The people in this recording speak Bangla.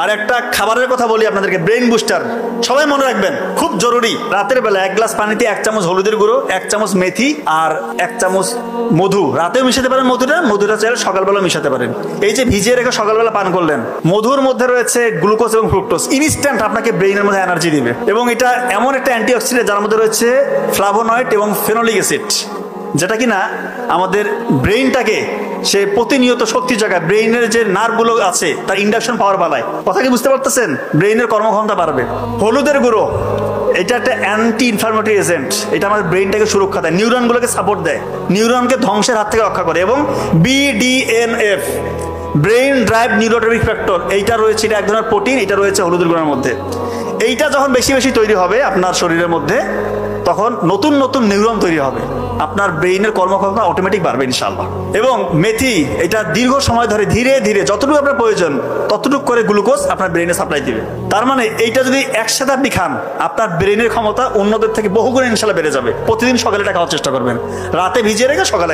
আর একটা খাবারের কথা বলি আপনাদেরকে, ব্রেইন বুস্টার। সবাই মনে রাখবেন, খুব জরুরি, রাতের বেলা 1 গ্লাস পানিতে 1 চামচ হলুদের গুঁড়ো, 1 চামচ মেথি আর 1 চামচ মধু। রাতেও মিশাতে পারেন মধুটা চাইলে সকালবেলা মিশাতে পারেন। এই যে ভিজিয়ে রেখে সকালবেলা পান করলেন, মধুর মধ্যে রয়েছে গ্লুকোজ এবং ফ্রুক্টোজ, ইনস্ট্যান্ট আপনাকে ব্রেইনের মধ্যে এনার্জি দিবে। এবং এটা এমন একটা অ্যান্টিঅক্সিডেন্ট যার মধ্যে রয়েছে ফ্লাভোনয়েড এবং ফেনোলিক অ্যাসিড, যেটা কিনা আমাদের ব্রেইনটাকে সে প্রতিনিয়ত শক্তি জায়গায়, ব্রেইনের যে নার্ভগুলো আছে তার ইন্ডাকশন পাওয়ার বাড়ায়। কথা কি বুঝতে পারতেছেন? ব্রেইনের কর্মক্ষমতা বাড়বে। হলুদের গুঁড়ো এটা একটা অ্যান্টি ইনফ্লামেটরি এজেন্ট, এটা আমাদের ব্রেইনটাকে সুরক্ষা দেয়, নিউরনগুলোকে সাপোর্ট দেয়, নিউরনকে ধ্বংসের হাত থেকে রক্ষা করে। এবং BDNF, brain drive neurotrophic factor, এইটা রয়েছে, এটা এক ধরনের প্রোটিন, এটা রয়েছে হলুদের গুঁড়োর মধ্যে। এইটা যখন বেশি বেশি তৈরি হবে আপনার শরীরের মধ্যে, তখন নতুন নতুন নিউরন তৈরি হবে, আপনার ব্রেইনের কর্মক্ষমতা অটোমেটিক বাড়বে ইনশাআল্লাহ। এবং মেথি, এটা দীর্ঘ সময় ধরে ধীরে ধীরে যতটুকু আপনার প্রয়োজন ততটুকু করে গ্লুকোজ আপনার ব্রেইনে সাপ্লাই দিবে। তার মানে এইটা যদি একসাথে আপনি খান, আপনার ব্রেইনের ক্ষমতা অন্যদের থেকে বহুগুণে ইনশাআল্লাহ বেড়ে যাবে। প্রতিদিন সকালে এটা খাওয়ার চেষ্টা করবেন, রাতে ভিজিয়ে রেখে সকালে